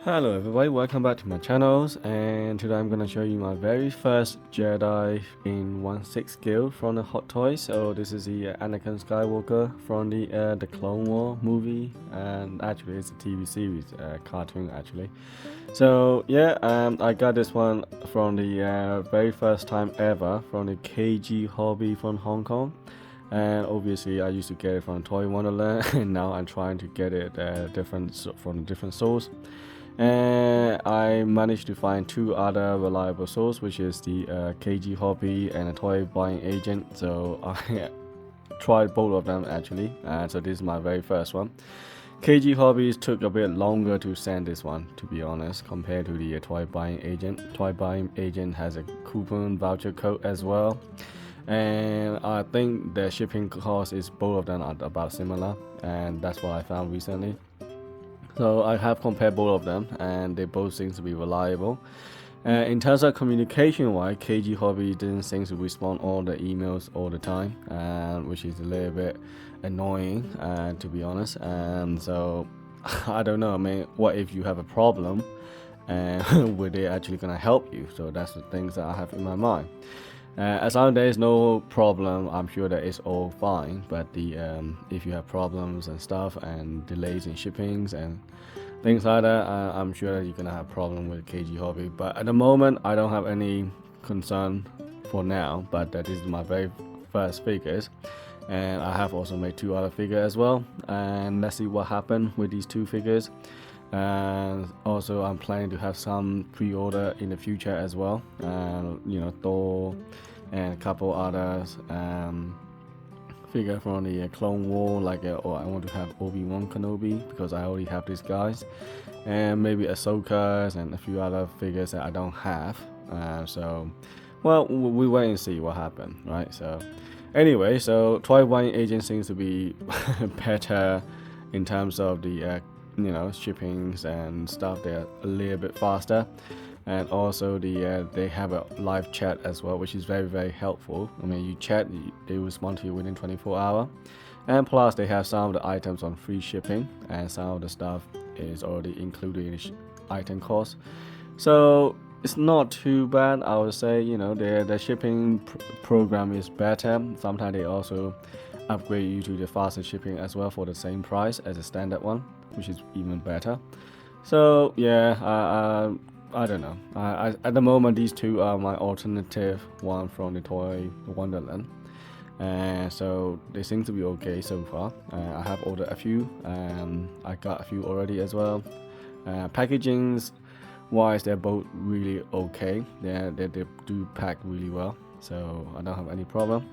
Hello everybody, welcome back to my channels, and today I'm gonna show you my very first Jedi in 1/6 scale from the Hot Toys. So this is the Anakin Skywalker from the Clone War movie, and actually it's a TV series, cartoon actually. So yeah, I got this one from the very first time ever from the KG Hobby from Hong Kong. And obviously I used to get it from Toy Wonderland and now I'm trying to get it from a different source. And I managed to find two other reliable sources, which is the KG Hobby and a Toy Buying Agent. So I tried both of them actually, so this is my very first one. KG Hobbies took a bit longer to send this one, to be honest, compared to the Toy Buying Agent. Toy Buying Agent has a coupon voucher code as well, and I think the shipping cost is both of them are about similar, and that's what I found recently. So I have compared both of them, and they both seem to be reliable. In terms of communication wise, KG Hobby didn't seem to respond all the emails all the time, which is a little bit annoying, to be honest. And so I don't know. I mean, what if you have a problem, and were they actually gonna help you? So that's the things that I have in my mind. As long as there is no problem, I'm sure that it's all fine. But if you have problems and stuff and delays in shippings and things like that, I'm sure that you're gonna have a problem with KG Hobby. But at the moment, I don't have any concern for now. But this is my very first figures, and I have also made two other figures as well. And let's see what happened with these two figures. And also I'm planning to have some pre-order in the future as well, Thor and a couple others figure from the Clone War, or I want to have Obi-Wan Kenobi because I already have these guys, and maybe Ahsoka's and a few other figures that I don't have. So well, we wait and see what happens, right? So anyway, so Toy Buying Agent seems to be better in terms of the shippings and stuff. They're a little bit faster, and also they have a live chat as well, which is very, very helpful. I mean, you chat, they respond to you within 24 hours, and plus they have some of the items on free shipping, and some of the stuff is already included in the item cost. So it's not too bad, I would say. The shipping program is better. Sometimes they also upgrade you to the faster shipping as well for the same price as a standard one, which is even better. So yeah, I don't know. At the moment, these two are my alternative one from the Toy Wonderland, and so they seem to be okay so far. I have ordered a few, I got a few already as well. Packagings wise, they're both really okay. They do pack really well, so I don't have any problem.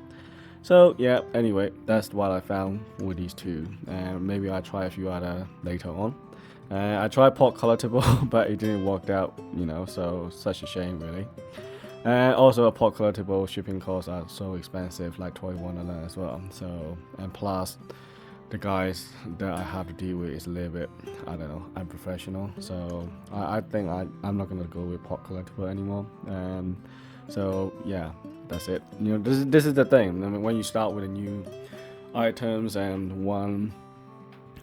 So yeah, anyway, that's what I found with these two, and maybe I'll try a few other later on. I tried Pop Collectible, but it didn't work out, so such a shame really. And also a Pop Collectible shipping costs are so expensive, like Toy Wonderland as well. So, and plus the guys that I have to deal with is a little bit, I don't know, unprofessional. So I think I'm not gonna go with Pop Collectible anymore. So yeah, that's it. This is the thing. I mean, when you start with a new items and when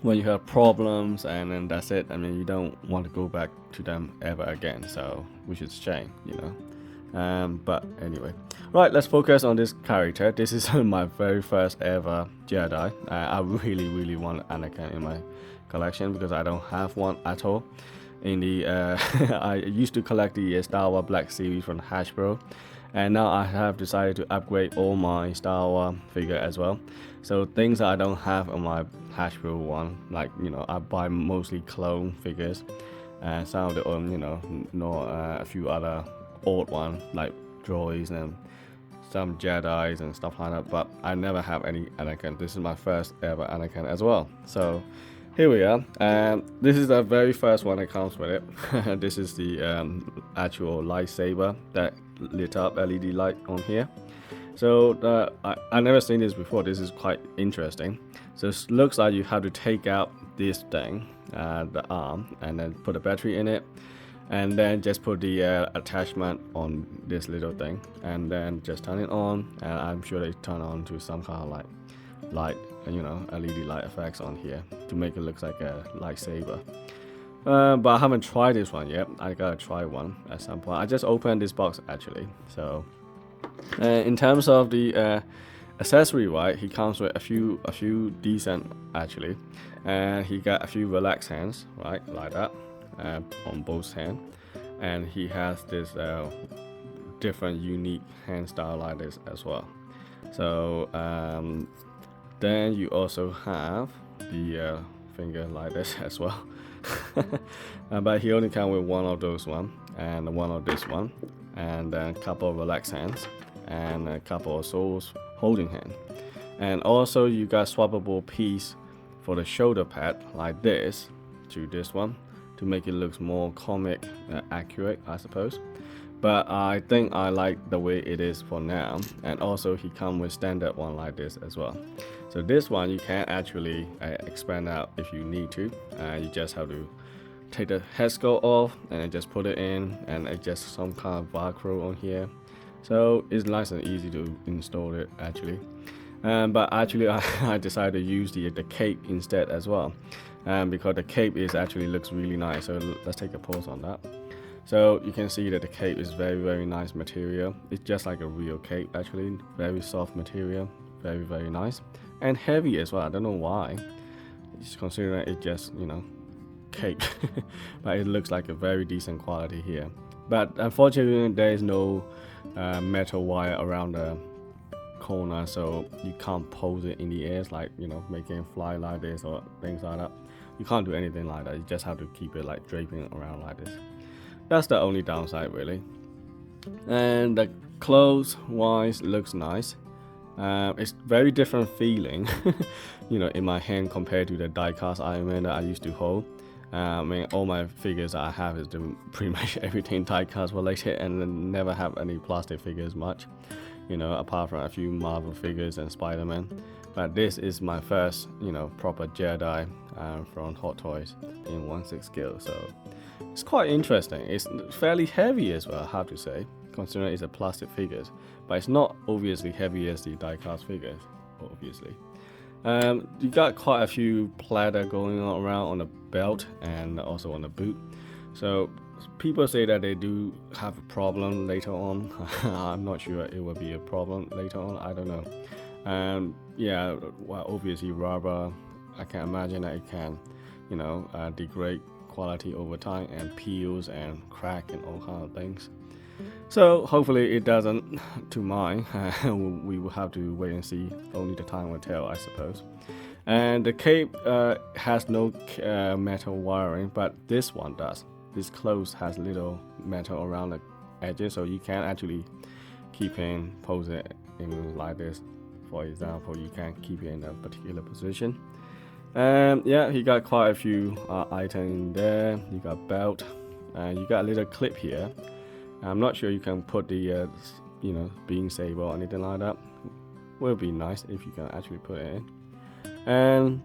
you have problems, and then that's it. I mean, you don't want to go back to them ever again. So, which is a shame, But anyway, right. Let's focus on this character. This is my very first ever Jedi. I really, really want Anakin in my collection because I don't have one at all. I used to collect the Star Wars Black Series from Hasbro, and now I have decided to upgrade all my Star Wars figure as well. So things that I don't have on my Hasbro one, I buy mostly clone figures, and some of the a few other old ones like droids and some Jedis and stuff like that. But I never have any Anakin. This is my first ever Anakin as well. So here we are, and this is the very first one that comes with it. This is the actual lightsaber that lit up LED light on here. So I never seen this before. This is quite interesting. So it looks like you have to take out this thing, the arm, and then put a battery in it, and then just put the attachment on this little thing, and then just turn it on. And I'm sure they turn on to some kind of light, LED light effects on here to make it look like a lightsaber. But I haven't tried this one yet. I gotta try one at some point. I just opened this box actually. So in terms of the accessory, right, he comes with a few decent actually, and he got a few relaxed hands, right, like that, on both hands, and he has this different unique hand style like this as well. So then you also have the finger like this as well. But he only comes with one of those one and one of this one, and a couple of relaxed hands and a couple of souls holding hand. And also you got swappable piece for the shoulder pad like this to this one to make it look more comic accurate, I suppose. But I think I like the way it is for now. And also he comes with standard one like this as well. So this one you can actually expand out if you need to. You just have to take the head sculpt off and then just put it in, and it's just some kind of Velcro on here. So it's nice and easy to install it actually. But actually I decided to use the cape instead as well, because the cape is actually looks really nice. So let's take a pause on that. So you can see that the cape is very nice material. It's just like a real cape actually, very soft material, very nice, and heavy as well. I don't know why, just considering it just, you know, cape. But it looks like a very decent quality here. But unfortunately there is no metal wire around the corner, so you can't pose it in the air, like, you know, making it fly like this or things like that. You can't do anything like that. You just have to keep it like draping around like this. That's the only downside really. And the clothes wise looks nice. It's very different feeling you know, in my hand compared to the diecast Iron Man that I used to hold. I mean, all my figures I have is pretty much everything diecast related, and then never have any plastic figures much, you know, apart from a few Marvel figures and Spider-Man. But this is my first, you know, proper Jedi from Hot Toys in 1/6 scale. So it's quite interesting. It's fairly heavy as well, I have to say, considering it's a plastic figures, but it's not obviously heavy as the diecast figures, obviously. You got quite a few platter going on around on the belt and also on the boot. So people say that they do have a problem later on. I'm not sure it will be a problem later on. I don't know. Yeah, well, obviously rubber, I can imagine that it can, you know, degrade quality over time and peels and crack and all kinds of things. So hopefully it doesn't to mine. We will have to wait and see. Only the time will tell, I suppose. And the cape has no metal wiring, but this one does. This clothes has little metal around the edges, so you can actually keep in pose it in like this. For example, you can keep it in a particular position. Yeah, he got quite a few items in there. You got belt, you got a little clip here. I'm not sure you can put the you know, beam saber or anything like that. Will be nice if you can actually put it in. And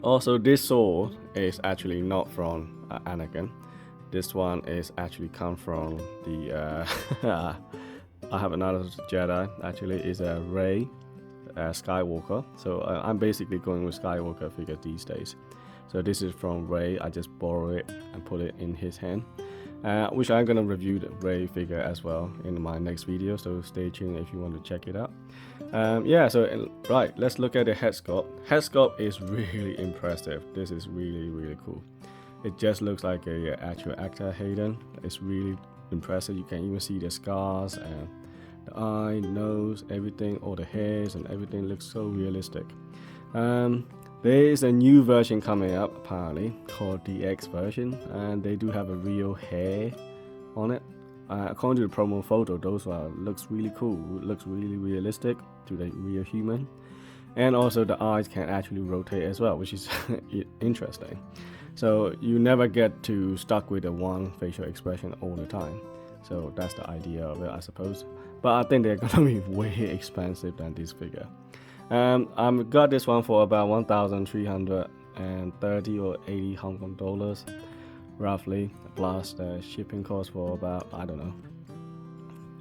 also this sword is actually not from Anakin. This one is actually come from the I have another Jedi actually, is a Rey Skywalker. So I'm basically going with Skywalker figures these days. So this is from Rey. I just borrow it and put it in his hand, which I'm gonna review the Rey figure as well in my next video, so stay tuned if you want to check it out. Yeah, so right, let's look at the head sculpt. Head sculpt is really impressive. This is really cool. It just looks like a actual actor Hayden. It's really impressive. You can even see the scars and the eye, nose, everything, all the hairs and everything looks so realistic. There is a new version coming up apparently called DX version, and they do have a real hair on it. According to the promo photo, those looks really cool. Looks really realistic to the real human, and also the eyes can actually rotate as well, which is interesting. So you never get to stuck with the one facial expression all the time. So that's the idea of it, I suppose. But I think they're gonna be way expensive than this figure. I got this one for about 1,330 or 80 Hong Kong dollars, roughly, plus the shipping cost for about, I don't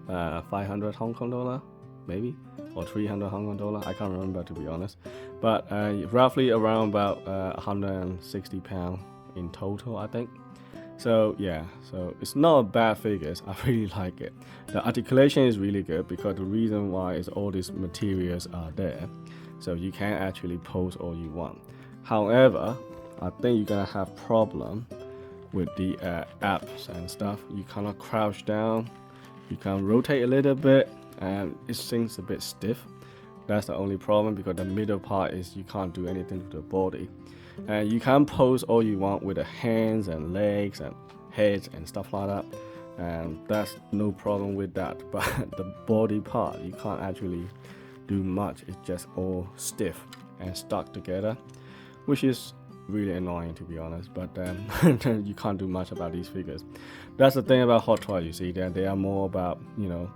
know, 500 Hong Kong dollar, maybe, or 300 Hong Kong dollar. I can't remember, to be honest. But roughly around about 160 pound in total, I think. So yeah, so it's not a bad figures. I really like it. The articulation is really good because the reason why is all these materials are there, so you can actually pose all you want. However, I think you're gonna have problem with the apps and stuff. You cannot crouch down, you can rotate a little bit, and it seems a bit stiff. That's the only problem, because the middle part is you can't do anything to the body. And you can pose all you want with the hands and legs and heads and stuff like that, and that's no problem with that. But the body part, you can't actually do much. It's just all stiff and stuck together, which is really annoying, to be honest. But you can't do much about these figures. That's the thing about Hot Toys. You see, that they are more about, you know,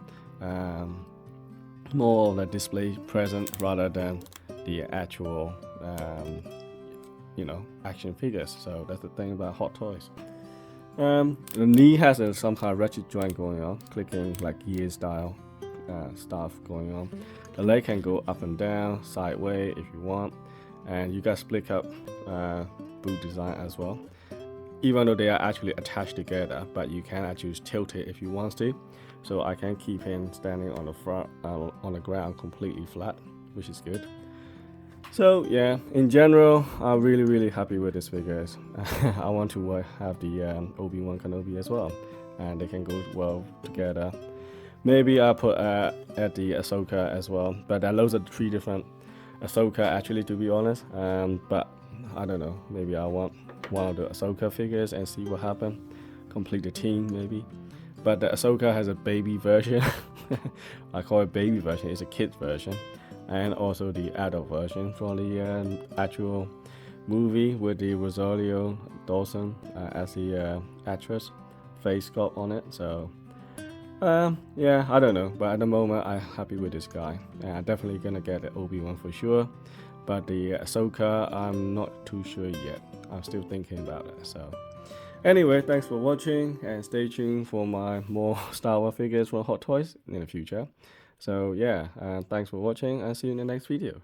more of the display present rather than the actual you know, action figures. So that's the thing about Hot Toys. The knee has some kind of ratchet joint going on, clicking like gear style stuff going on. The leg can go up and down, sideways if you want, and you got split up boot design as well. Even though they are actually attached together, but you can actually tilt it if you want to. So I can keep him standing on the front, on the ground completely flat, which is good. So yeah, in general, I'm really happy with these figures. I want to have the Obi-Wan Kenobi as well, and they can go well together. Maybe I'll put at the Ahsoka as well, but those are 3 different Ahsoka actually, to be honest. But I don't know, maybe I want one of the Ahsoka figures and see what happens. Complete the team maybe. But the Ahsoka has a baby version. I call it baby version, it's a kid version. And also the adult version from the actual movie with the Rosario Dawson as the actress face sculpt on it. So yeah, I don't know, but at the moment I'm happy with this guy, and I'm definitely gonna get the Obi-Wan for sure. But the Ahsoka, I'm not too sure yet. I'm still thinking about it. So anyway, thanks for watching, and stay tuned for my more Star Wars figures from Hot Toys in the future. So yeah, thanks for watching, and see you in the next video.